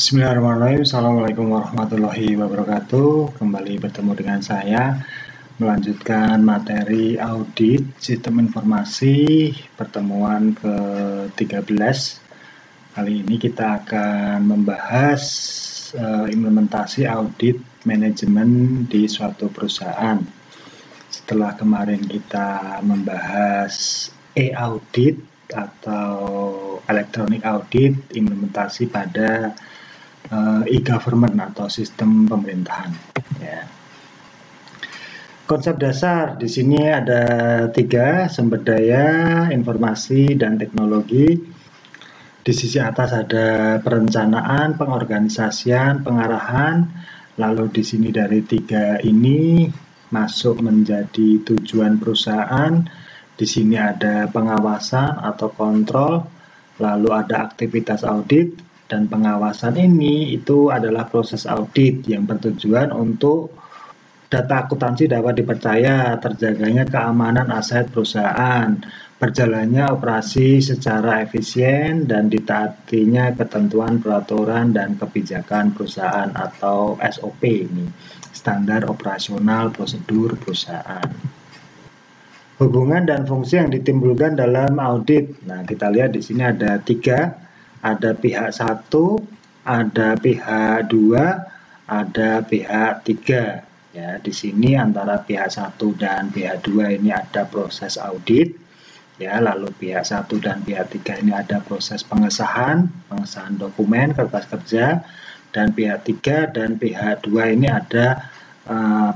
Bismillahirrahmanirrahim. Assalamualaikum warahmatullahi wabarakatuh. Kembali bertemu dengan saya melanjutkan materi audit sistem informasi pertemuan ke-13. Kali ini kita akan membahas implementasi audit manajemen di suatu perusahaan. Setelah kemarin kita membahas e-audit atau electronic audit, implementasi pada e-government atau sistem pemerintahan. Ya. Konsep dasar di sini ada 3: sumber daya, informasi, dan teknologi. Di sisi atas ada perencanaan, pengorganisasian, pengarahan. Lalu di sini dari 3 ini masuk menjadi tujuan perusahaan. Di sini ada pengawasan atau kontrol. Lalu ada aktivitas audit. Dan pengawasan ini itu adalah proses audit yang bertujuan untuk data akuntansi dapat dipercaya, terjaganya keamanan aset perusahaan, berjalannya operasi secara efisien, dan ditaatinya ketentuan peraturan dan kebijakan perusahaan atau SOP ini, standar operasional prosedur perusahaan. Hubungan dan fungsi yang ditimbulkan dalam audit. Nah, kita lihat di sini ada 3. Ada pihak 1, ada pihak 2, ada pihak 3. Ya, di sini antara pihak 1 dan pihak 2 ini ada proses audit. Ya, lalu pihak 1 dan pihak 3 ini ada proses pengesahan dokumen, kertas kerja, dan pihak 3 dan pihak 2 ini ada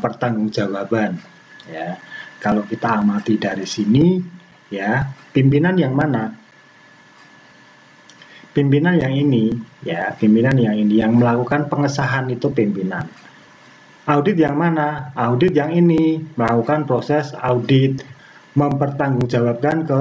pertanggungjawaban. Ya, kalau kita amati dari sini, ya, pimpinan yang mana? Pimpinan yang ini, ya, pimpinan yang ini yang melakukan pengesahan itu pimpinan. Audit yang mana? Audit yang ini melakukan proses audit, mempertanggungjawabkan ke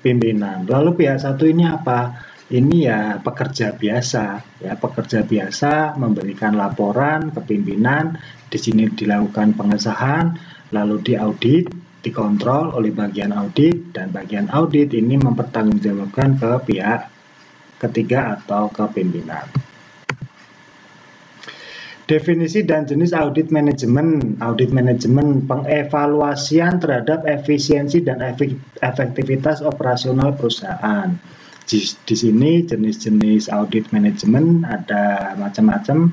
pimpinan. Lalu pihak 1 ini apa? Ini ya pekerja biasa, ya, pekerja biasa memberikan laporan ke pimpinan. Di sini dilakukan pengesahan, lalu diaudit, dikontrol oleh bagian audit, dan bagian audit ini mempertanggungjawabkan ke pihak ketiga atau ke pimpinan. Definisi dan jenis audit manajemen. Audit manajemen pengevaluasian terhadap efisiensi dan efektivitas operasional perusahaan. Di sini jenis-jenis audit manajemen ada macam-macam.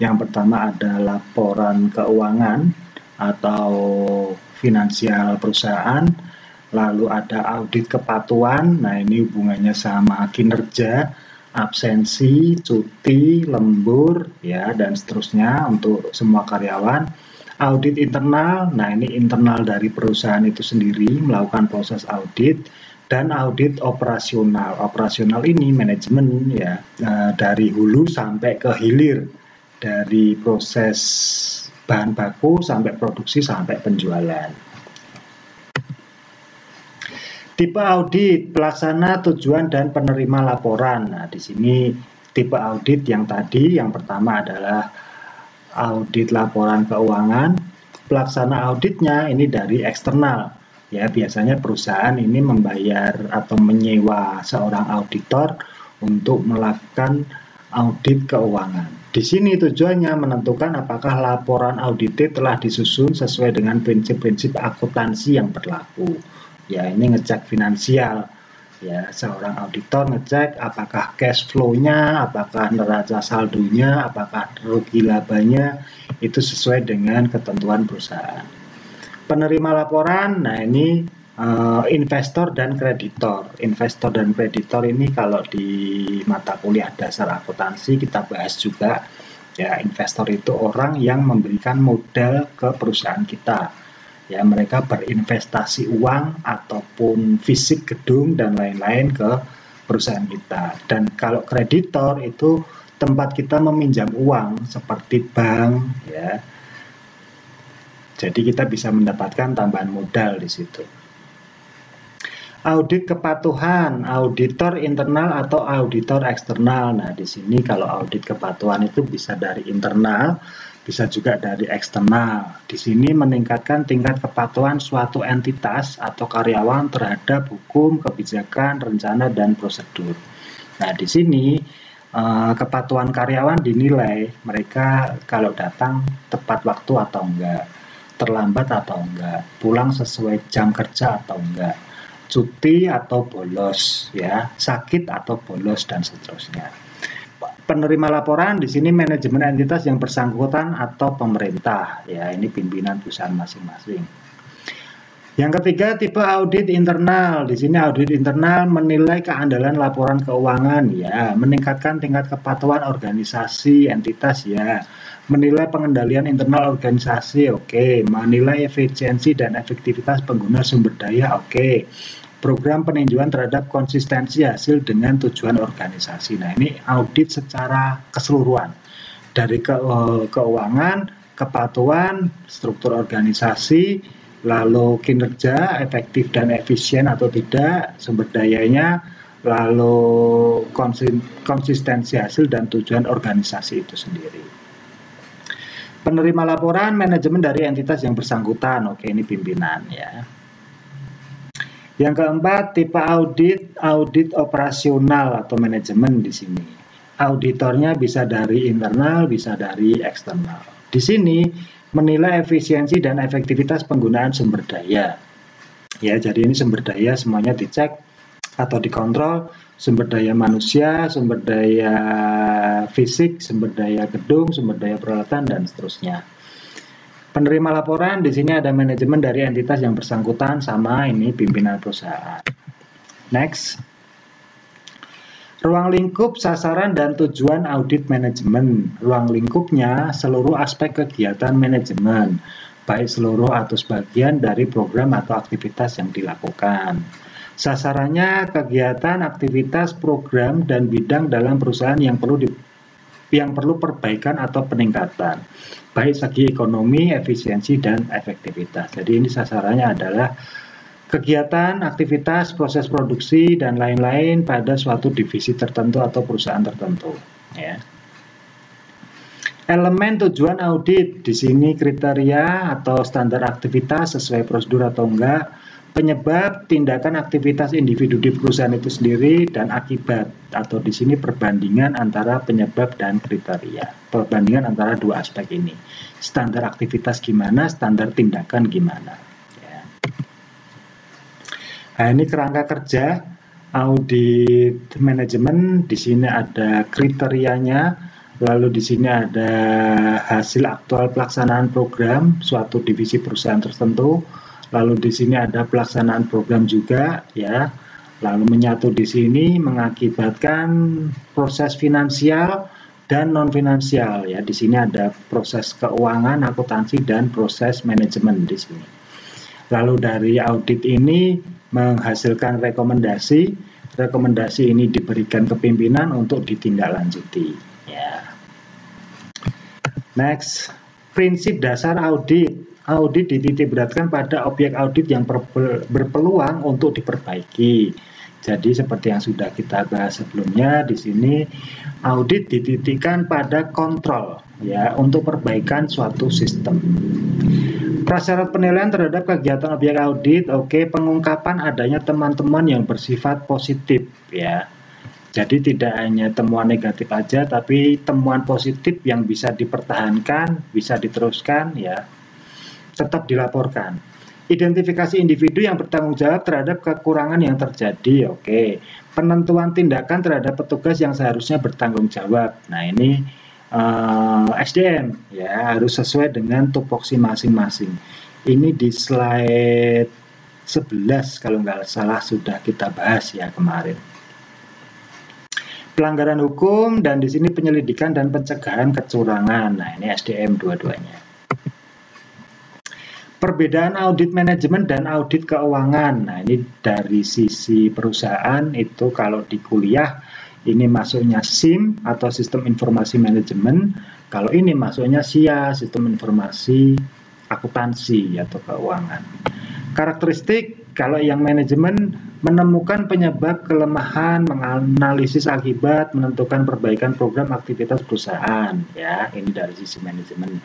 Yang pertama ada laporan keuangan atau finansial perusahaan. Lalu ada audit kepatuhan. Nah, ini hubungannya sama kinerja, absensi, cuti, lembur, ya, dan seterusnya untuk semua karyawan. Audit internal. Nah, ini internal dari perusahaan itu sendiri melakukan proses audit. Dan audit operasional. Operasional ini manajemen, ya, dari hulu sampai ke hilir, dari proses bahan baku sampai produksi sampai penjualan. Tipe audit, pelaksana, tujuan, dan penerima laporan. Nah, di sini tipe audit yang tadi, yang pertama adalah audit laporan keuangan. Pelaksana auditnya ini dari eksternal. Ya, biasanya perusahaan ini membayar atau menyewa seorang auditor untuk melakukan audit keuangan. Di sini tujuannya menentukan apakah laporan audit telah disusun sesuai dengan prinsip-prinsip akuntansi yang berlaku. Ya, ini ngecek finansial. Ya, seorang auditor ngecek apakah cash flow-nya, apakah neraca saldonya, apakah rugi labanya itu sesuai dengan ketentuan perusahaan. Penerima laporan, nah ini investor dan kreditor. Investor dan kreditor ini kalau di mata kuliah dasar akuntansi kita bahas juga. Ya, investor itu orang yang memberikan modal ke perusahaan kita. Ya, mereka berinvestasi uang ataupun fisik gedung dan lain-lain ke perusahaan kita. Dan kalau kreditor itu tempat kita meminjam uang seperti bank, ya. Jadi kita bisa mendapatkan tambahan modal di situ. Audit kepatuhan, auditor internal atau auditor eksternal. Nah, di sini kalau audit kepatuhan itu bisa dari internal, bisa juga dari eksternal. Di sini meningkatkan tingkat kepatuhan suatu entitas atau karyawan terhadap hukum, kebijakan, rencana, dan prosedur. Nah, di sini kepatuhan karyawan dinilai mereka kalau datang tepat waktu atau enggak, terlambat atau enggak, pulang sesuai jam kerja atau enggak, cuti atau bolos, ya, sakit atau bolos dan seterusnya. Penerima laporan di sini manajemen entitas yang bersangkutan atau pemerintah, ya, ini pimpinan perusahaan masing-masing. Yang ketiga, tipe audit internal. Di sini audit internal menilai keandalan laporan keuangan, ya, meningkatkan tingkat kepatuhan organisasi entitas, ya, menilai pengendalian internal organisasi, oke, menilai efisiensi dan efektivitas pengguna sumber daya, oke, program peninjauan terhadap konsistensi hasil dengan tujuan organisasi. Nah, ini audit secara keseluruhan dari keuangan, kepatuhan, struktur organisasi, lalu kinerja, efektif dan efisien atau tidak, sumber dayanya, lalu konsistensi hasil dan tujuan organisasi itu sendiri. Penerima laporan manajemen dari entitas yang bersangkutan, oke, ini pimpinan, ya. Yang keempat, tipe audit operasional atau manajemen di sini. Auditornya bisa dari internal, bisa dari eksternal. Di sini menilai efisiensi dan efektivitas penggunaan sumber daya. Ya, jadi ini sumber daya semuanya dicek atau dikontrol, sumber daya manusia, sumber daya fisik, sumber daya gedung, sumber daya peralatan dan seterusnya. Penerima laporan di sini ada manajemen dari entitas yang bersangkutan sama ini pimpinan perusahaan. Next. Ruang lingkup sasaran dan tujuan audit manajemen. Ruang lingkupnya seluruh aspek kegiatan manajemen, baik seluruh atau sebagian dari program atau aktivitas yang dilakukan. Sasarannya kegiatan, aktivitas, program, dan bidang dalam perusahaan yang perlu perbaikan atau peningkatan, baik segi ekonomi, efisiensi, dan efektivitas. Jadi ini sasarannya adalah kegiatan, aktivitas, proses produksi, dan lain-lain pada suatu divisi tertentu atau perusahaan tertentu. Ya. Elemen tujuan audit, di sini kriteria atau standar aktivitas sesuai prosedur atau enggak, penyebab, tindakan aktivitas individu di perusahaan itu sendiri, dan akibat, atau di sini perbandingan antara penyebab dan kriteria. Perbandingan antara dua aspek ini. Standar aktivitas gimana, standar tindakan gimana. Nah, ini kerangka kerja audit manajemen. Di sini ada kriterianya, lalu di sini ada hasil aktual pelaksanaan program suatu divisi perusahaan tertentu, lalu di sini ada pelaksanaan program juga, ya. Lalu menyatu di sini mengakibatkan proses finansial dan non finansial, ya. Di sini ada proses keuangan, akuntansi dan proses manajemen di sini. Lalu dari audit ini menghasilkan rekomendasi. Rekomendasi ini diberikan ke pimpinan untuk ditindaklanjuti. Ya. Next, prinsip dasar audit. Audit dititikberatkan pada objek audit yang berpeluang untuk diperbaiki. Jadi seperti yang sudah kita bahas sebelumnya, di sini audit dititikkan pada kontrol, ya, untuk perbaikan suatu sistem. Prasyarat penilaian terhadap kegiatan objek audit, oke, pengungkapan adanya teman-teman yang bersifat positif, ya. Jadi tidak hanya temuan negatif aja, tapi temuan positif yang bisa dipertahankan, bisa diteruskan, ya, tetap dilaporkan. Identifikasi individu yang bertanggung jawab terhadap kekurangan yang terjadi, oke. Penentuan tindakan terhadap petugas yang seharusnya bertanggung jawab. Nah, ini SDM, ya, harus sesuai dengan tupoksi masing-masing. Ini di slide 11 kalau nggak salah sudah kita bahas, ya, kemarin. Pelanggaran hukum, dan di sini penyelidikan dan pencegahan kecurangan. Nah, ini SDM dua-duanya. Perbedaan audit manajemen dan audit keuangan. Nah, ini dari sisi perusahaan itu kalau di kuliah ini masuknya SIM atau Sistem Informasi Manajemen. Kalau ini masuknya SIA, Sistem Informasi Akuntansi atau Keuangan. Karakteristik, kalau yang manajemen menemukan penyebab kelemahan, menganalisis akibat, menentukan perbaikan program aktivitas perusahaan. Ya, ini dari sisi manajemen.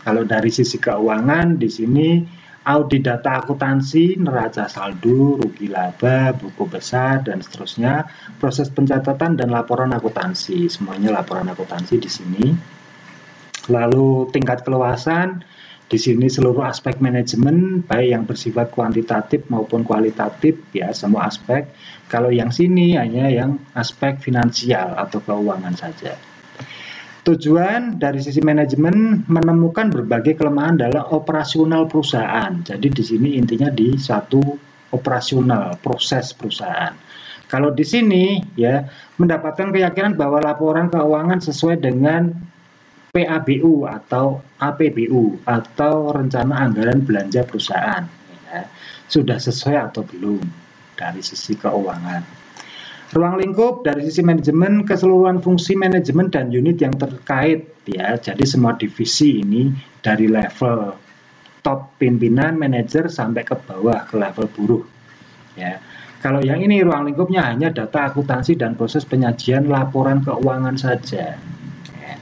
Kalau dari sisi keuangan, di sini audit data akuntansi, neraca saldo, rugi laba, buku besar, dan seterusnya, proses pencatatan dan laporan akuntansi, semuanya laporan akuntansi di sini. Lalu tingkat keluasan, di sini seluruh aspek manajemen, baik yang bersifat kuantitatif maupun kualitatif, ya semua aspek. Kalau yang sini hanya yang aspek finansial atau keuangan saja. Tujuan dari sisi manajemen menemukan berbagai kelemahan dalam operasional perusahaan. Jadi di sini intinya di satu operasional proses perusahaan. Kalau di sini ya mendapatkan keyakinan bahwa laporan keuangan sesuai dengan PABU atau APBU atau rencana anggaran belanja perusahaan. Ya, sudah sesuai atau belum dari sisi keuangan. Ruang lingkup dari sisi manajemen, keseluruhan fungsi manajemen dan unit yang terkait, ya. Jadi semua divisi ini dari level top pimpinan, manajer sampai ke bawah ke level buruh, ya. Kalau yang ini ruang lingkupnya hanya data akuntansi dan proses penyajian laporan keuangan saja. Ya.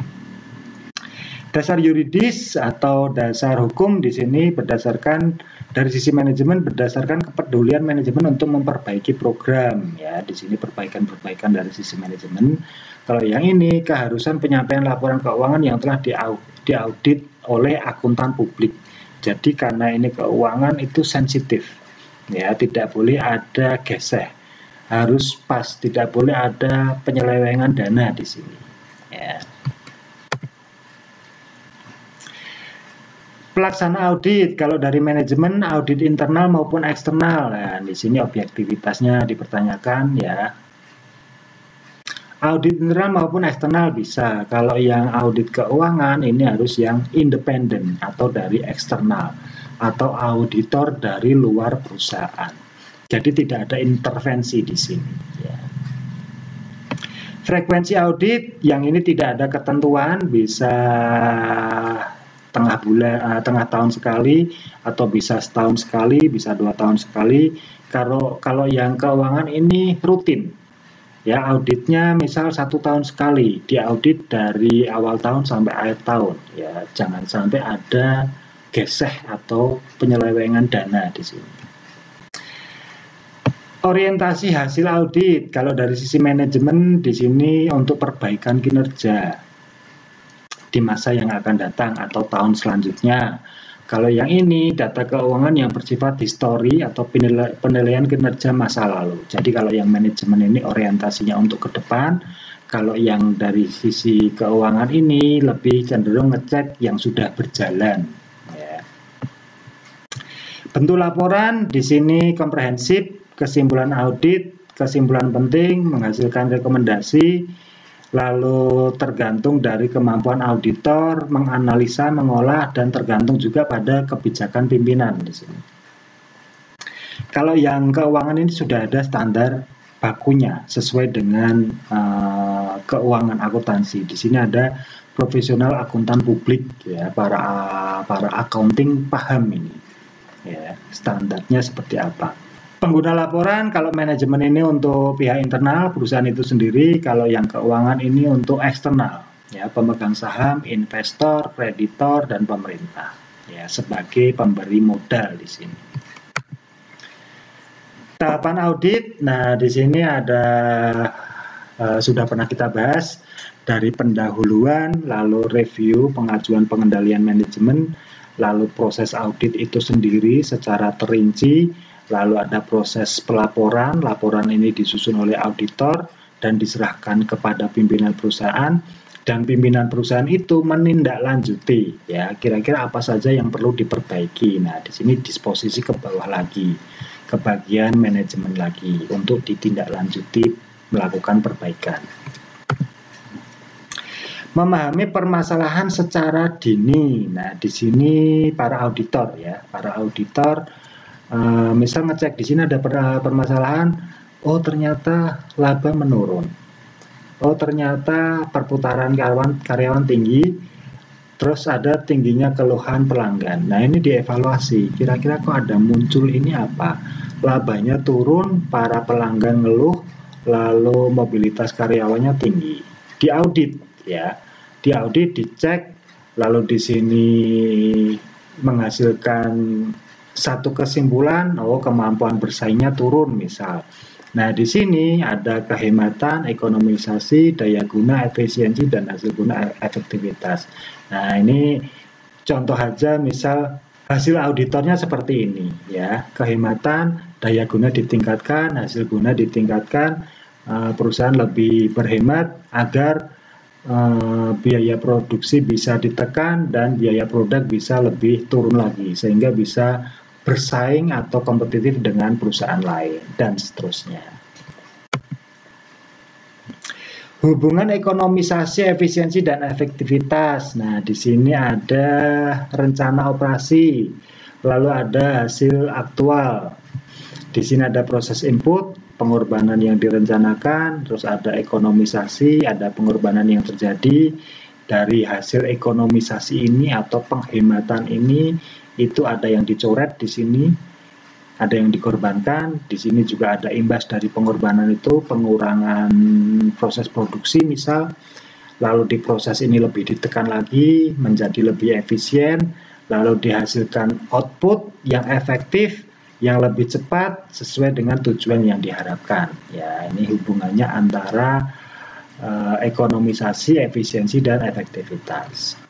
Dasar yuridis atau dasar hukum di sini berdasarkan dari sisi manajemen berdasarkan kepedulian manajemen untuk memperbaiki program, ya di sini perbaikan-perbaikan dari sisi manajemen. Kalau yang ini keharusan penyampaian laporan keuangan yang telah diaudit oleh akuntan publik. Jadi karena ini keuangan itu sensitif, ya tidak boleh ada geseh, harus pas, tidak boleh ada penyelewengan dana di sini. Ya. Pelaksana audit, kalau dari manajemen audit internal maupun eksternal, nah, di sini objektivitasnya dipertanyakan ya. Audit internal maupun eksternal bisa. Kalau yang audit keuangan ini harus yang independen atau dari eksternal atau auditor dari luar perusahaan. Jadi tidak ada intervensi di sini. Ya. Frekuensi audit yang ini tidak ada ketentuan, bisa tengah tahun sekali atau bisa setahun sekali, bisa 2 tahun sekali. Kalau yang keuangan ini rutin, ya auditnya misal 1 tahun sekali, diaudit dari awal tahun sampai akhir tahun. Ya jangan sampai ada geseh atau penyelewengan dana di sini. Orientasi hasil audit, kalau dari sisi manajemen di sini untuk perbaikan kinerja di masa yang akan datang atau tahun selanjutnya. Kalau yang ini data keuangan yang bersifat histori atau penilaian kinerja masa lalu. Jadi kalau yang manajemen ini orientasinya untuk ke depan, kalau yang dari sisi keuangan ini lebih cenderung ngecek yang sudah berjalan. Ya. Bentuk laporan di sini komprehensif, kesimpulan audit, kesimpulan penting, menghasilkan rekomendasi. Lalu tergantung dari kemampuan auditor, menganalisa, mengolah, dan tergantung juga pada kebijakan pimpinan di sini. Kalau yang keuangan ini sudah ada standar bakunya sesuai dengan keuangan akuntansi. Di sini ada profesional akuntan publik, ya para accounting paham ini, ya standarnya seperti apa. Pengguna laporan, kalau manajemen ini untuk pihak internal, perusahaan itu sendiri. Kalau yang keuangan ini untuk eksternal, ya pemegang saham, investor, kreditor, dan pemerintah, ya sebagai pemberi modal di sini. Tahapan audit, nah di sini ada sudah pernah kita bahas dari pendahuluan, lalu review, pengajuan pengendalian manajemen, lalu proses audit itu sendiri secara terinci. Lalu ada proses pelaporan, laporan ini disusun oleh auditor dan diserahkan kepada pimpinan perusahaan, dan pimpinan perusahaan itu menindaklanjuti, ya kira-kira apa saja yang perlu diperbaiki. Nah di sini disposisi ke bawah lagi, ke bagian manajemen lagi untuk ditindaklanjuti melakukan perbaikan. Memahami permasalahan secara dini. Nah di sini para auditor, ya para auditor. Misal ngecek di sini ada permasalahan, oh ternyata laba menurun, oh ternyata perputaran karyawan tinggi, terus ada tingginya keluhan pelanggan. Nah ini dievaluasi, kira-kira kok ada muncul ini apa, labanya turun, para pelanggan ngeluh, lalu mobilitas karyawannya tinggi. Diaudit, ya diaudit, dicek, lalu di sini menghasilkan satu kesimpulan, oh kemampuan bersaingnya turun misal. Nah, di sini ada kehematan, ekonomisasi, daya guna, efisiensi, dan hasil guna efektivitas. Nah, ini contoh aja, misal hasil auditornya seperti ini ya. Kehematan, daya guna ditingkatkan, hasil guna ditingkatkan, perusahaan lebih berhemat agar biaya produksi bisa ditekan dan biaya produk bisa lebih turun lagi, sehingga bisa bersaing atau kompetitif dengan perusahaan lain, dan seterusnya. Hubungan ekonomisasi, efisiensi, dan efektivitas. Nah, di sini ada rencana operasi, lalu ada hasil aktual. Di sini ada proses input, pengorbanan yang direncanakan, terus ada ekonomisasi, ada pengorbanan yang terjadi. Dari hasil ekonomisasi ini atau penghematan ini, itu ada yang dicoret di sini, ada yang dikorbankan. Di sini juga ada imbas dari pengorbanan itu, pengurangan proses produksi misal. Lalu di proses ini lebih ditekan lagi menjadi lebih efisien, lalu dihasilkan output yang efektif, yang lebih cepat sesuai dengan tujuan yang diharapkan. Ya, ini hubungannya antara ekonomisasi, efisiensi, dan efektivitas.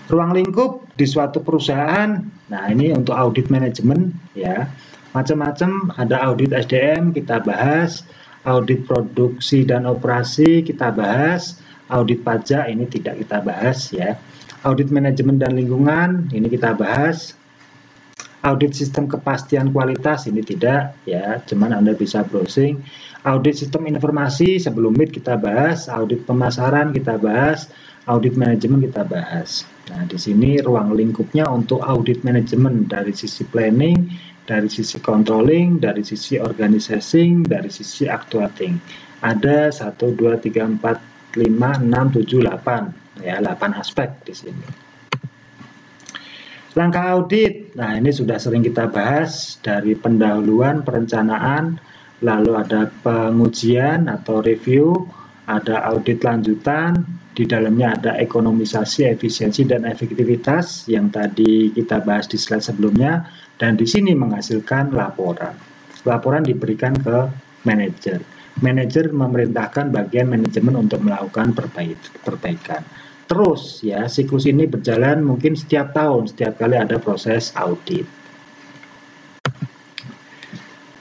Ruang lingkup di suatu perusahaan. Nah, ini untuk audit manajemen ya. Macam-macam, ada audit SDM kita bahas, audit produksi dan operasi kita bahas, audit pajak ini tidak kita bahas ya. Audit manajemen dan lingkungan ini kita bahas. Audit sistem kepastian kualitas ini tidak ya, cuman Anda bisa browsing. Audit sistem informasi sebelum MIT kita bahas, audit pemasaran kita bahas, audit manajemen kita bahas. Nah, di sini ruang lingkupnya untuk audit manajemen dari sisi planning, dari sisi controlling, dari sisi organizing, dari sisi actuating. Ada 1, 2, 3, 4, 5, 6, 7, 8. Ya, 8 aspek di sini. Langkah audit. Nah, ini sudah sering kita bahas dari pendahuluan, perencanaan, lalu ada pengujian atau review, ada audit lanjutan, di dalamnya ada ekonomisasi, efisiensi, dan efektivitas yang tadi kita bahas di slide sebelumnya, dan di sini menghasilkan laporan. Laporan diberikan ke manajer. Manajer memerintahkan bagian manajemen untuk melakukan perbaikan. Terus ya, siklus ini berjalan mungkin setiap tahun, setiap kali ada proses audit.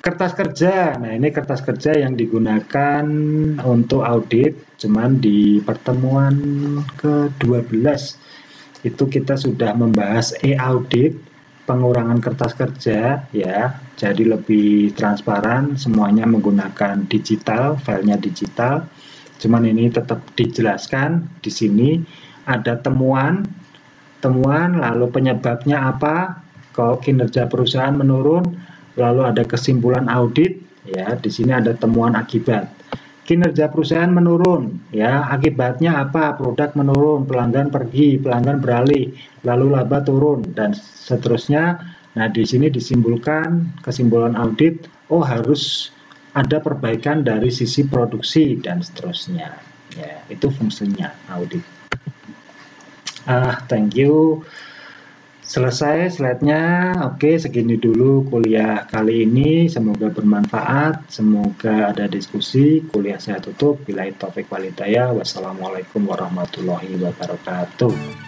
Kertas kerja, nah ini kertas kerja yang digunakan untuk audit, cuman di pertemuan ke-12 itu kita sudah membahas e-audit, pengurangan kertas kerja ya, jadi lebih transparan, semuanya menggunakan digital, filenya digital. Cuman ini tetap dijelaskan di sini ada temuan, lalu penyebabnya apa, kalau kinerja perusahaan menurun. Lalu ada kesimpulan audit, ya di sini ada temuan akibat. Kinerja perusahaan menurun, ya akibatnya apa? Produk menurun, pelanggan pergi, pelanggan beralih, lalu laba turun dan seterusnya. Nah di sini disimpulkan kesimpulan audit, oh harus ada perbaikan dari sisi produksi dan seterusnya. Ya itu fungsinya audit. Thank you. Selesai slide-nya. Oke, segini dulu kuliah kali ini. Semoga bermanfaat, semoga ada diskusi. Kuliah saya tutup. Billahi taufiq wal hidayah. Wassalamualaikum warahmatullahi wabarakatuh.